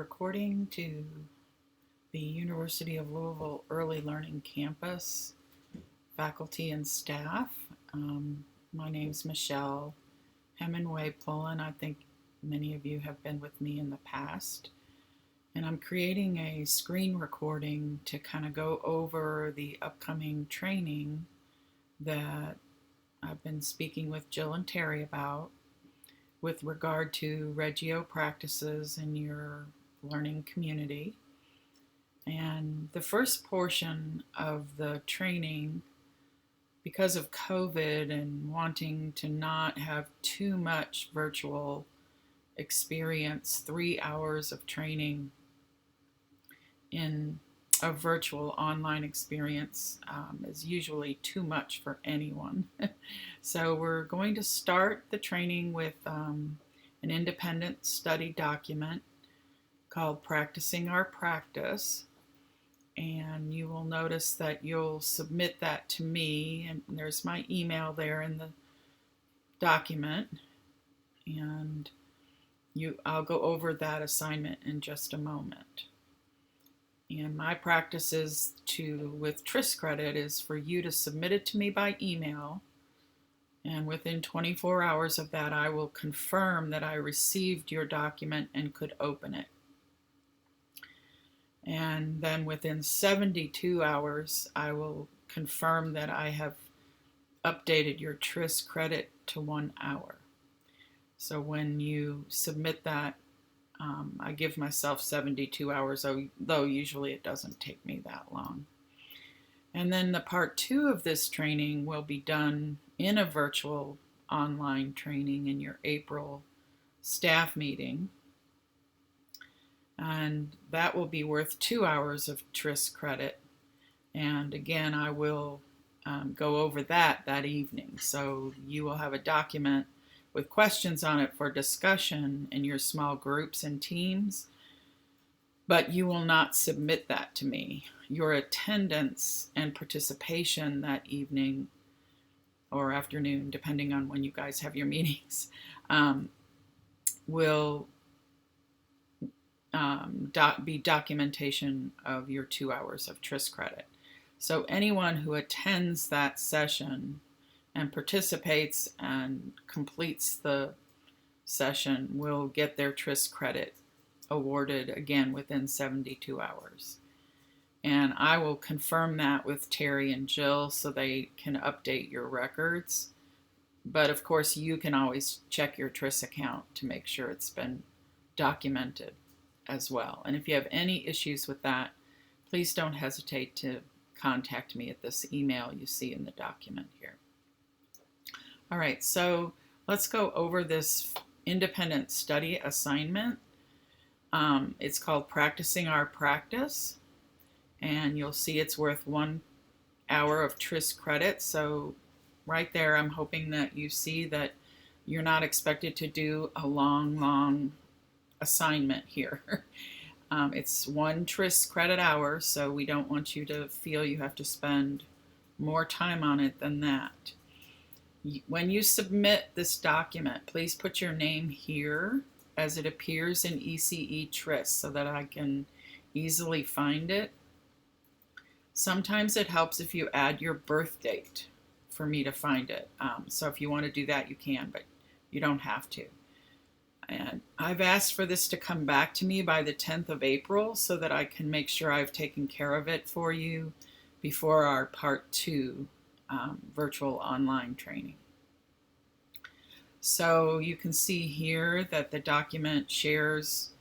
recording to the University of Louisville Early Learning Campus faculty and staff. My name's Michelle Hemingway-Pullen. I think many of you have been with me in the past. And I'm creating a screen recording to kind of go over the upcoming training that I've been speaking with Jill and Terry about with regard to Reggio practices in your learning community. And the first portion of the training, because of COVID and wanting to not have too much virtual experience, 3 hours of training in a virtual online experience is usually too much for anyone. So we're going to start the training with an independent study document called Practicing Our Practice. And you will notice that you'll submit that to me, and there's my email there in the document. And I'll go over that assignment in just a moment. And my practice with TRIS credit is for you to submit it to me by email. And within 24 hours of that, I will confirm that I received your document and could open it. And then within 72 hours, I will confirm that I have updated your TRIS credit to 1 hour. So when you submit that, I give myself 72 hours, though usually it doesn't take me that long. And then the part 2 of this training will be done in a virtual online training in your April staff meeting. And that will be worth 2 hours of TRIS credit. And again, I will go over that evening. So you will have a document with questions on it for discussion in your small groups and teams, but you will not submit that to me. Your attendance and participation that evening or afternoon, depending on when you guys have your meetings, will be documentation of your 2 hours of TRIS credit. So anyone who attends that session and participates and completes the session will get their TRIS credit awarded again within 72 hours. And I will confirm that with Terry and Jill so they can update your records. But of course, you can always check your TRIS account to make sure it's been documented as well. And if you have any issues with that, please don't hesitate to contact me at this email you see in the document here. All right, so let's go over this independent study assignment. It's called Practicing Our Practice, and you'll see it's worth 1 hour of TRIS credit. So right there, I'm hoping that you see that you're not expected to do a long assignment here. It's 1 TRIS credit hour, so we don't want you to feel you have to spend more time on it than that. When you submit this document, please put your name here as it appears in ECE TRIS so that I can easily find it. Sometimes it helps if you add your birth date for me to find it. So if you want to do that, you can, but you don't have to. And I've asked for this to come back to me by the 10th of April so that I can make sure I've taken care of it for you before our part 2 virtual online training. So you can see here that the document shares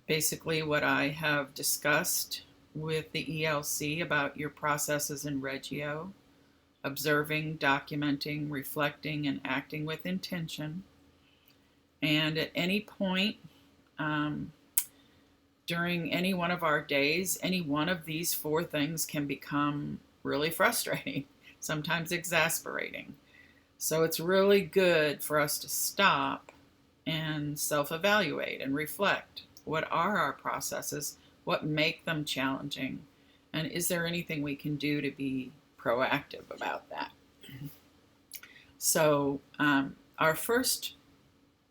basically what I have discussed with the ELC about your processes in Reggio: observing, documenting, reflecting, and acting with intention. And at any point during any one of our days, any one of these 4 things can become really frustrating, sometimes exasperating. So it's really good for us to stop and self-evaluate and reflect. What are our processes? What make them challenging? And is there anything we can do to be proactive about that? So our first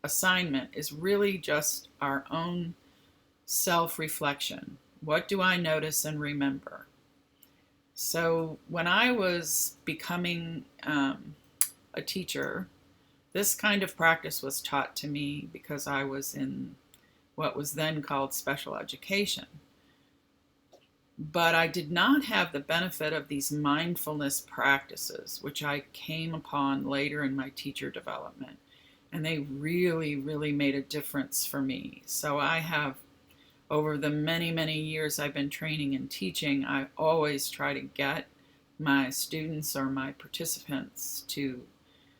assignment is really just our own self-reflection. What do I notice and remember? So when I was becoming a teacher, this kind of practice was taught to me because I was in what was then called special education. But I did not have the benefit of these mindfulness practices, which I came upon later in my teacher development. And they really, really made a difference for me. So I have, over the many, many years I've been training and teaching, I always try to get my students or my participants to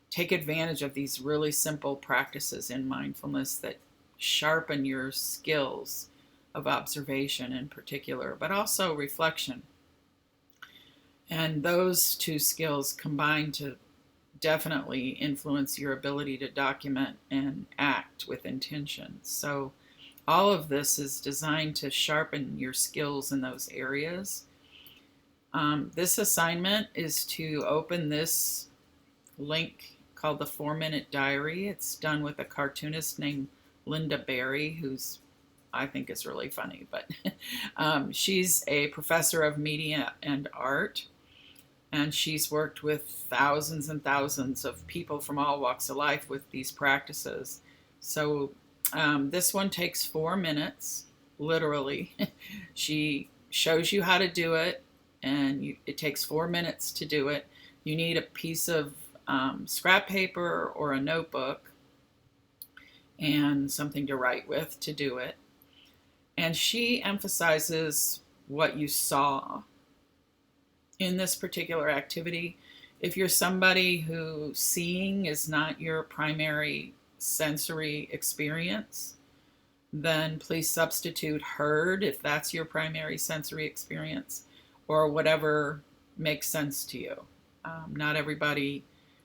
take advantage of these really simple practices in mindfulness that sharpen your skills of observation in particular, but also reflection. And those two skills combine to definitely influence your ability to document and act with intention. So all of this is designed to sharpen your skills in those areas. This assignment is to open this link called the 4-Minute Diary. It's done with a cartoonist named Linda Berry, who's I think is really funny, but she's a professor of media and art, and she's worked with thousands and thousands of people from all walks of life with these practices. So this one takes 4 minutes, literally. She shows you how to do it, and it takes 4 minutes to do it. You need a piece of scrap paper or a notebook and something to write with to do it. And she emphasizes what you saw in this particular activity. If you're somebody who seeing is not your primary sensory experience, then please substitute heard if that's your primary sensory experience, or whatever makes sense to you. Not everybody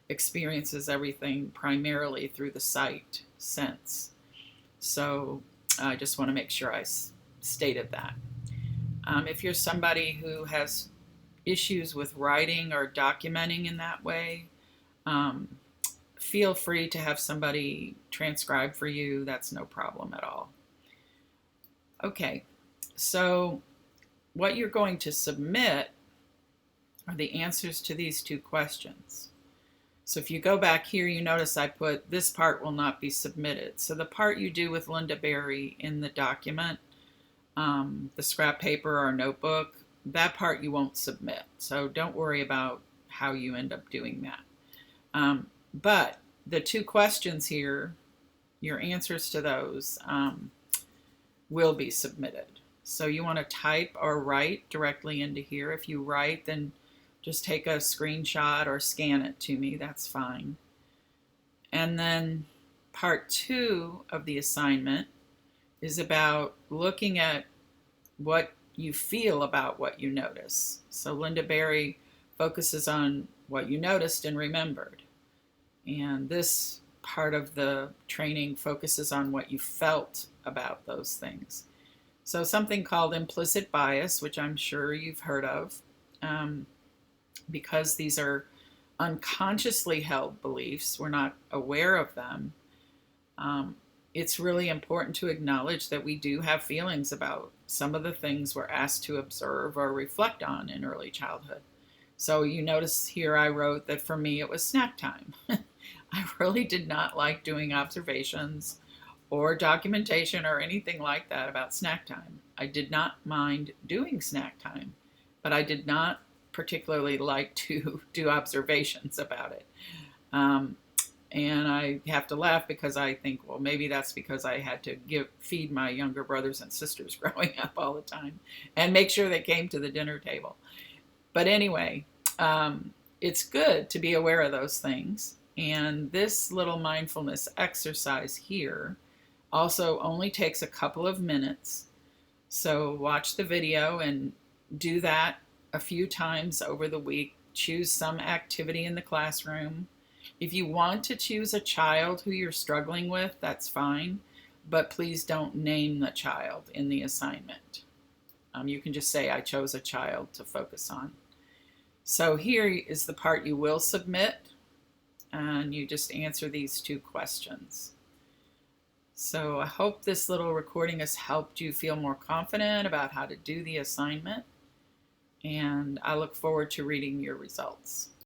experiences everything primarily through the sight sense. So I just want to make sure I stated that. If you're somebody who has issues with writing or documenting in that way, feel free to have somebody transcribe for you. That's no problem at all. Okay, so what you're going to submit are the answers to these 2 questions. So if you go back here, you notice I put this part will not be submitted. So the part you do with Linda Berry in the document, the scrap paper or notebook, that part you won't submit. So don't worry about how you end up doing that. But the 2 questions here, your answers to those will be submitted. So you want to type or write directly into here. If you write, then just take a screenshot or scan it to me. That's fine. And then part 2 of the assignment is about looking at what you feel about what you notice. So Linda Berry focuses on what you noticed and remembered. And this part of the training focuses on what you felt about those things. So something called implicit bias, which I'm sure you've heard of, because these are unconsciously held beliefs, we're not aware of them, it's really important to acknowledge that we do have feelings about some of the things we're asked to observe or reflect on in early childhood. So you notice here I wrote that for me it was snack time. I really did not like doing observations or documentation or anything like that about snack time. I did not mind doing snack time, but I did not particularly like to do observations about it. And I have to laugh because I think, well, maybe that's because I had to feed my younger brothers and sisters growing up all the time and make sure they came to the dinner table. But anyway, it's good to be aware of those things. And this little mindfulness exercise here also only takes a couple of minutes. So watch the video and do that a few times over the week. Choose some activity in the classroom. If you want to choose a child who you're struggling with, that's fine, but please don't name the child in the assignment. You can just say, I chose a child to focus on. So here is the part you will submit, and you just answer these 2 questions. So I hope this little recording has helped you feel more confident about how to do the assignment, and I look forward to reading your results.